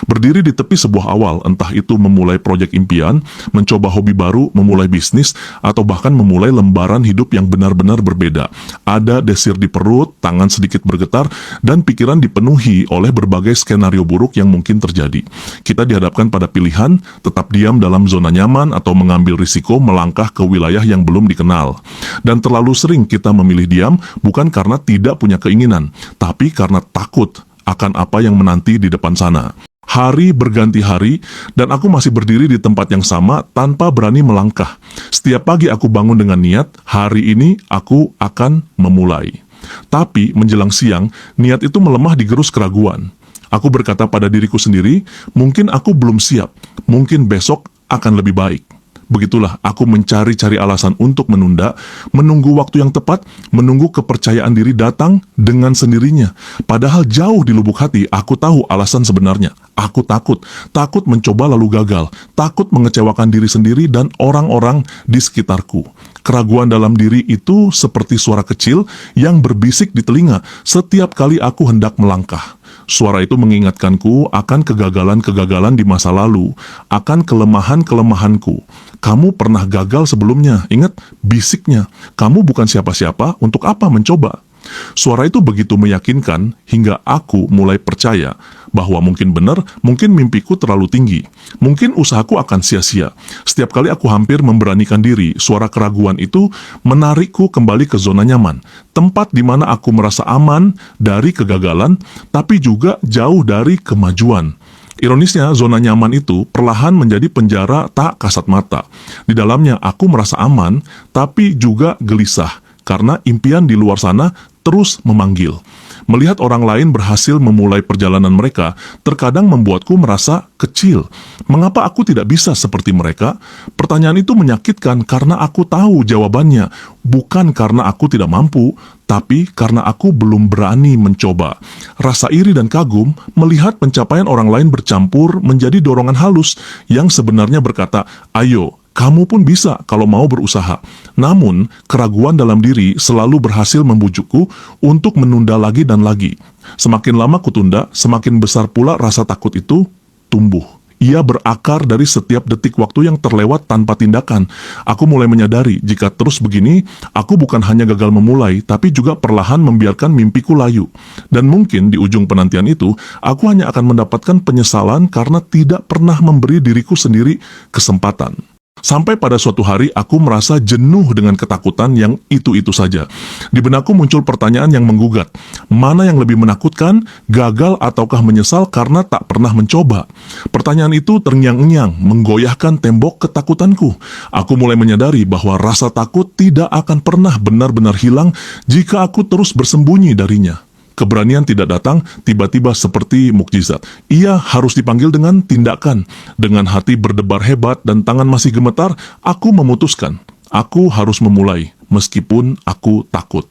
Berdiri di tepi sebuah awal, entah itu memulai proyek impian, mencoba hobi baru, memulai bisnis, atau bahkan memulai lembaran hidup yang benar-benar berbeda. Ada desir di perut, tangan sedikit bergetar, dan pikiran dipenuhi oleh berbagai skenario buruk yang mungkin terjadi. Kita dihadapkan pada pilihan, tetap diam dalam zona nyaman atau mengambil risiko melangkah ke wilayah yang belum dikenal. Dan terlalu sering kita memilih diam bukan karena tidak punya keinginan, tapi karena takut akan apa yang menanti di depan sana. Hari berganti hari, dan aku masih berdiri di tempat yang sama tanpa berani melangkah. Setiap pagi aku bangun dengan niat, hari ini aku akan memulai. Tapi menjelang siang, niat itu melemah digerus keraguan. Aku berkata pada diriku sendiri, mungkin aku belum siap, mungkin besok akan lebih baik. Begitulah aku mencari-cari alasan untuk menunda, menunggu waktu yang tepat, menunggu kepercayaan diri datang dengan sendirinya. Padahal jauh di lubuk hati, aku tahu alasan sebenarnya. Aku takut mencoba lalu gagal, takut mengecewakan diri sendiri dan orang-orang di sekitarku. Keraguan dalam diri itu seperti suara kecil yang berbisik di telinga setiap kali aku hendak melangkah. Suara itu mengingatkanku akan kegagalan-kegagalan di masa lalu, akan kelemahan-kelemahanku. Kamu pernah gagal sebelumnya, ingat bisiknya. Kamu bukan siapa-siapa, untuk apa mencoba? Suara itu begitu meyakinkan hingga aku mulai percaya bahwa mungkin benar, mungkin mimpiku terlalu tinggi, mungkin usahaku akan sia-sia. Setiap kali aku hampir memberanikan diri, suara keraguan itu menarikku kembali ke zona nyaman, tempat di mana aku merasa aman dari kegagalan, tapi juga jauh dari kemajuan. Ironisnya, zona nyaman itu perlahan menjadi penjara tak kasat mata. Di dalamnya aku merasa aman, tapi juga gelisah, karena impian di luar sana terus memanggil. Melihat orang lain berhasil memulai perjalanan mereka, terkadang membuatku merasa kecil. Mengapa aku tidak bisa seperti mereka? Pertanyaan itu menyakitkan karena aku tahu jawabannya, bukan karena aku tidak mampu, tapi karena aku belum berani mencoba. Rasa iri dan kagum melihat pencapaian orang lain bercampur menjadi dorongan halus yang sebenarnya berkata, "Ayo, kamu pun bisa kalau mau berusaha." Namun, keraguan dalam diri selalu berhasil membujukku untuk menunda lagi dan lagi. Semakin lama kutunda, semakin besar pula rasa takut itu tumbuh. Ia berakar dari setiap detik waktu yang terlewat tanpa tindakan. Aku mulai menyadari, jika terus begini, aku bukan hanya gagal memulai, tapi juga perlahan membiarkan mimpiku layu. Dan mungkin di ujung penantian itu, aku hanya akan mendapatkan penyesalan karena tidak pernah memberi diriku sendiri kesempatan. Sampai pada suatu hari aku merasa jenuh dengan ketakutan yang itu-itu saja. Di benakku muncul pertanyaan yang menggugat. Mana yang lebih menakutkan, gagal ataukah menyesal karena tak pernah mencoba? Pertanyaan itu terngiang-ngiang, menggoyahkan tembok ketakutanku. Aku mulai menyadari bahwa rasa takut tidak akan pernah benar-benar hilang jika aku terus bersembunyi darinya. Keberanian tidak datang tiba-tiba seperti mukjizat. Ia harus dipanggil dengan tindakan. Dengan hati berdebar hebat dan tangan masih gemetar, aku memutuskan. Aku harus memulai, meskipun aku takut.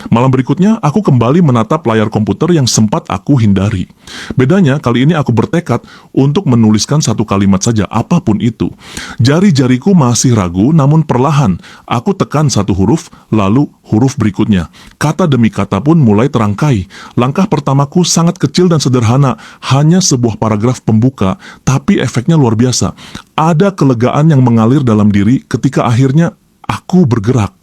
Malam berikutnya, aku kembali menatap layar komputer yang sempat aku hindari. Bedanya, kali ini aku bertekad untuk menuliskan satu kalimat saja, apapun itu. Jari-jariku masih ragu, namun perlahan, aku tekan satu huruf, lalu huruf berikutnya. Kata demi kata pun mulai terangkai. Langkah pertamaku sangat kecil dan sederhana, hanya sebuah paragraf pembuka, tapi efeknya luar biasa. Ada kelegaan yang mengalir dalam diri ketika akhirnya aku bergerak.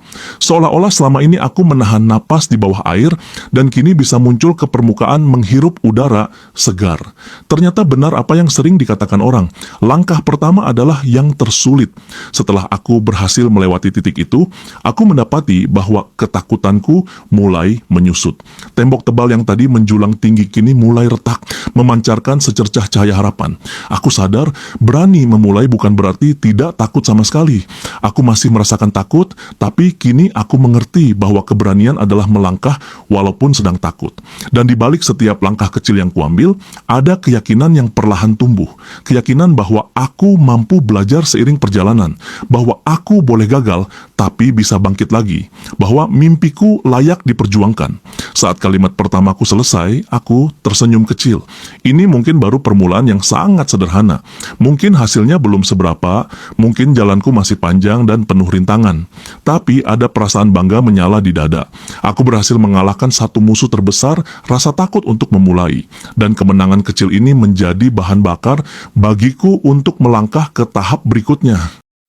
Seolah-olah selama ini aku menahan napas di bawah air dan kini bisa muncul ke permukaan menghirup udara segar. Ternyata benar apa yang sering dikatakan orang. Langkah pertama adalah yang tersulit. Setelah aku berhasil melewati titik itu, aku mendapati bahwa ketakutanku mulai menyusut. Tembok tebal yang tadi menjulang tinggi kini mulai retak, memancarkan secercah cahaya harapan. Aku sadar, berani memulai bukan berarti tidak takut sama sekali. Aku masih merasakan takut, tapi kini aku mengerti bahwa keberanian adalah melangkah walaupun sedang takut. Dan di balik setiap langkah kecil yang kuambil, ada keyakinan yang perlahan tumbuh. Keyakinan bahwa aku mampu belajar seiring perjalanan, bahwa aku boleh gagal, tapi bisa bangkit lagi, bahwa mimpiku layak diperjuangkan. Saat kalimat pertamaku selesai, aku tersenyum kecil. Ini mungkin baru permulaan yang sangat sederhana. Mungkin hasilnya belum seberapa, mungkin jalanku masih panjang dan penuh rintangan. Tapi ada perasaan bangga menyala di dada. Aku berhasil mengalahkan satu musuh terbesar, rasa takut untuk memulai. Dan kemenangan kecil ini menjadi bahan bakar bagiku untuk melangkah ke tahap berikutnya.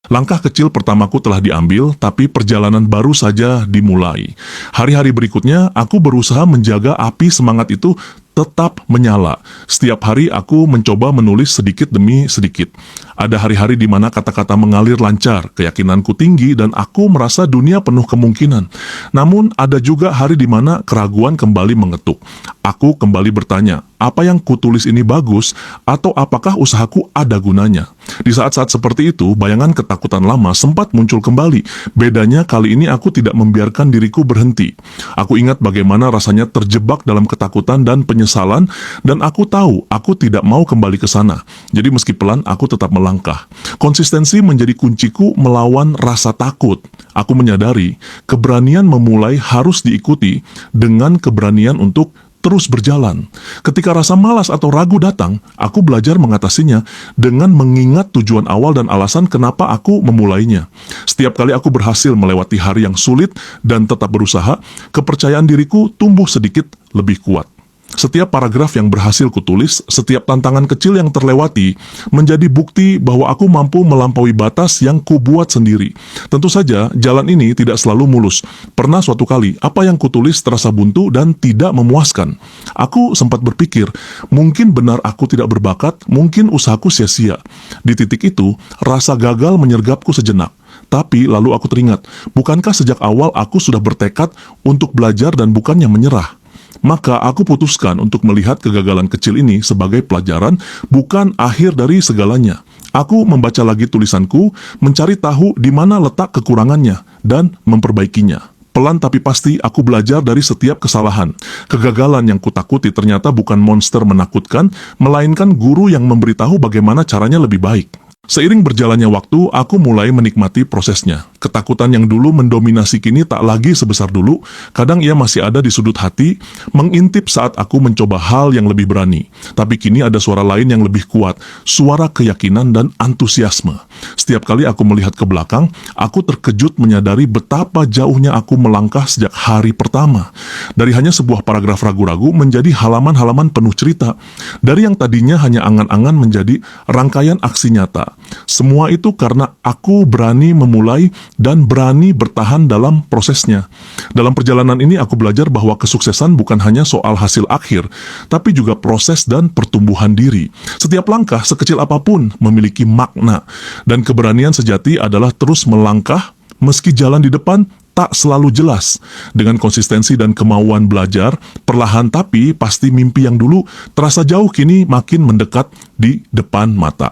Langkah kecil pertamaku telah diambil, tapi perjalanan baru saja dimulai. Hari-hari berikutnya, aku berusaha menjaga api semangat itu tetap menyala. Setiap hari aku mencoba menulis sedikit demi sedikit. Ada hari-hari di mana kata-kata mengalir lancar, keyakinanku tinggi, dan aku merasa dunia penuh kemungkinan. Namun, ada juga hari di mana keraguan kembali mengetuk. Aku kembali bertanya, apa yang kutulis ini bagus, atau apakah usahaku ada gunanya? Di saat-saat seperti itu, bayangan ketakutan lama sempat muncul kembali. Bedanya kali ini aku tidak membiarkan diriku berhenti. Aku ingat bagaimana rasanya terjebak dalam ketakutan dan penyesalan, dan aku tahu aku tidak mau kembali ke sana. Jadi meski pelan, aku tetap melangkah. Konsistensi menjadi kunciku melawan rasa takut. Aku menyadari, keberanian memulai harus diikuti dengan keberanian untuk terus berjalan. Ketika rasa malas atau ragu datang, aku belajar mengatasinya dengan mengingat tujuan awal dan alasan kenapa aku memulainya. Setiap kali aku berhasil melewati hari yang sulit dan tetap berusaha, kepercayaan diriku tumbuh sedikit lebih kuat. Setiap paragraf yang berhasil kutulis, setiap tantangan kecil yang terlewati, menjadi bukti bahwa aku mampu melampaui batas yang kubuat sendiri. Tentu saja, jalan ini tidak selalu mulus. Pernah suatu kali, apa yang kutulis terasa buntu dan tidak memuaskan. Aku sempat berpikir, mungkin benar aku tidak berbakat, mungkin usahaku sia-sia. Di titik itu, rasa gagal menyergapku sejenak. Tapi lalu aku teringat, bukankah sejak awal aku sudah bertekad untuk belajar dan bukannya menyerah? Maka aku putuskan untuk melihat kegagalan kecil ini sebagai pelajaran, bukan akhir dari segalanya. Aku membaca lagi tulisanku, mencari tahu di mana letak kekurangannya, dan memperbaikinya. Pelan tapi pasti aku belajar dari setiap kesalahan. Kegagalan yang kutakuti ternyata bukan monster menakutkan, melainkan guru yang memberitahu bagaimana caranya lebih baik. Seiring berjalannya waktu, aku mulai menikmati prosesnya. Ketakutan yang dulu mendominasi kini tak lagi sebesar dulu. Kadang ia masih ada di sudut hati, mengintip saat aku mencoba hal yang lebih berani. Tapi kini ada suara lain yang lebih kuat, suara keyakinan dan antusiasme. Setiap kali aku melihat ke belakang, aku terkejut menyadari betapa jauhnya aku melangkah sejak hari pertama. Dari hanya sebuah paragraf ragu-ragu menjadi halaman-halaman penuh cerita. Dari yang tadinya hanya angan-angan menjadi rangkaian aksi nyata. Semua itu karena aku berani memulai dan berani bertahan dalam prosesnya. Dalam perjalanan ini aku belajar bahwa kesuksesan bukan hanya soal hasil akhir, tapi juga proses dan pertumbuhan diri. Setiap langkah sekecil apapun memiliki makna, dan keberanian sejati adalah terus melangkah meski jalan di depan tak selalu jelas. Dengan konsistensi dan kemauan belajar, perlahan tapi pasti mimpi yang dulu terasa jauh kini makin mendekat di depan mata.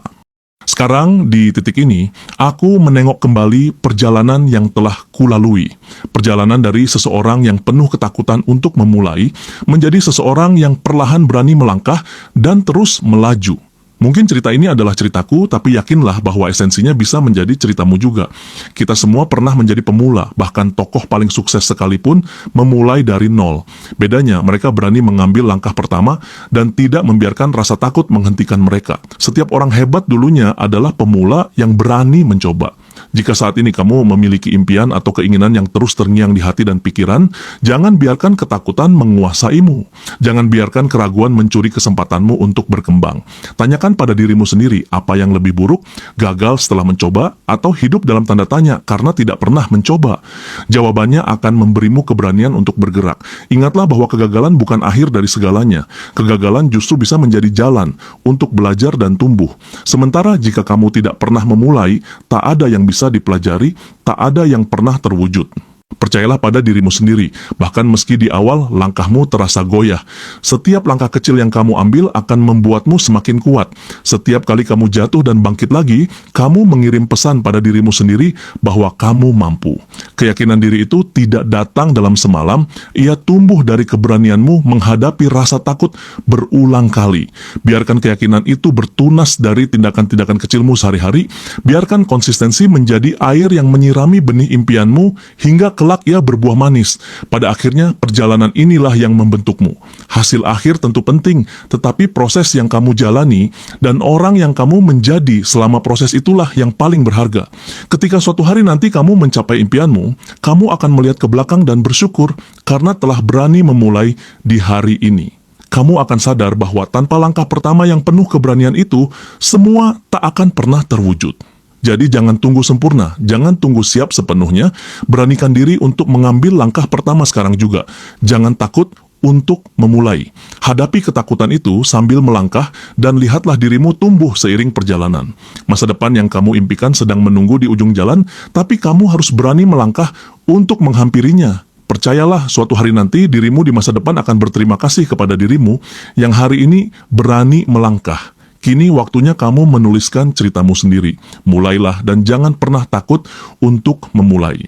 Sekarang, di titik ini, aku menengok kembali perjalanan yang telah kulalui. Perjalanan dari seseorang yang penuh ketakutan untuk memulai, menjadi seseorang yang perlahan berani melangkah dan terus melaju. Mungkin cerita ini adalah ceritaku, tapi yakinlah bahwa esensinya bisa menjadi ceritamu juga. Kita semua pernah menjadi pemula, bahkan tokoh paling sukses sekalipun memulai dari nol. Bedanya, mereka berani mengambil langkah pertama dan tidak membiarkan rasa takut menghentikan mereka. Setiap orang hebat dulunya adalah pemula yang berani mencoba. Jika saat ini kamu memiliki impian atau keinginan yang terus terngiang di hati dan pikiran, jangan biarkan ketakutan menguasaimu. Jangan biarkan keraguan mencuri kesempatanmu untuk berkembang. Tanyakan pada dirimu sendiri, apa yang lebih buruk, gagal setelah mencoba, atau hidup dalam tanda tanya karena tidak pernah mencoba. Jawabannya akan memberimu keberanian untuk bergerak. Ingatlah bahwa kegagalan bukan akhir dari segalanya. Kegagalan justru bisa menjadi jalan untuk belajar dan tumbuh. Sementara jika kamu tidak pernah memulai, tak ada yang bisa dipelajari, tak ada yang pernah terwujud. Percayalah pada dirimu sendiri, bahkan meski di awal langkahmu terasa goyah. Setiap langkah kecil yang kamu ambil akan membuatmu semakin kuat. Setiap kali kamu jatuh dan bangkit lagi, kamu mengirim pesan pada dirimu sendiri bahwa kamu mampu. Keyakinan diri itu tidak datang dalam semalam, ia tumbuh dari keberanianmu menghadapi rasa takut berulang kali. Biarkan keyakinan itu bertunas dari tindakan-tindakan kecilmu sehari-hari, biarkan konsistensi menjadi air yang menyirami benih impianmu hingga kelak ia berbuah manis. Pada akhirnya, perjalanan inilah yang membentukmu. Hasil akhir tentu penting, tetapi proses yang kamu jalani dan orang yang kamu menjadi selama proses itulah yang paling berharga. Ketika suatu hari nanti kamu mencapai impianmu, kamu akan melihat ke belakang dan bersyukur karena telah berani memulai di hari ini. Kamu akan sadar bahwa tanpa langkah pertama yang penuh keberanian itu, semua tak akan pernah terwujud. Jadi jangan tunggu sempurna, jangan tunggu siap sepenuhnya, beranikan diri untuk mengambil langkah pertama sekarang juga. Jangan takut untuk memulai. Hadapi ketakutan itu sambil melangkah dan lihatlah dirimu tumbuh seiring perjalanan. Masa depan yang kamu impikan sedang menunggu di ujung jalan, tapi kamu harus berani melangkah untuk menghampirinya. Percayalah, suatu hari nanti dirimu di masa depan akan berterima kasih kepada dirimu yang hari ini berani melangkah. Kini waktunya kamu menuliskan ceritamu sendiri. Mulailah dan jangan pernah takut untuk memulai.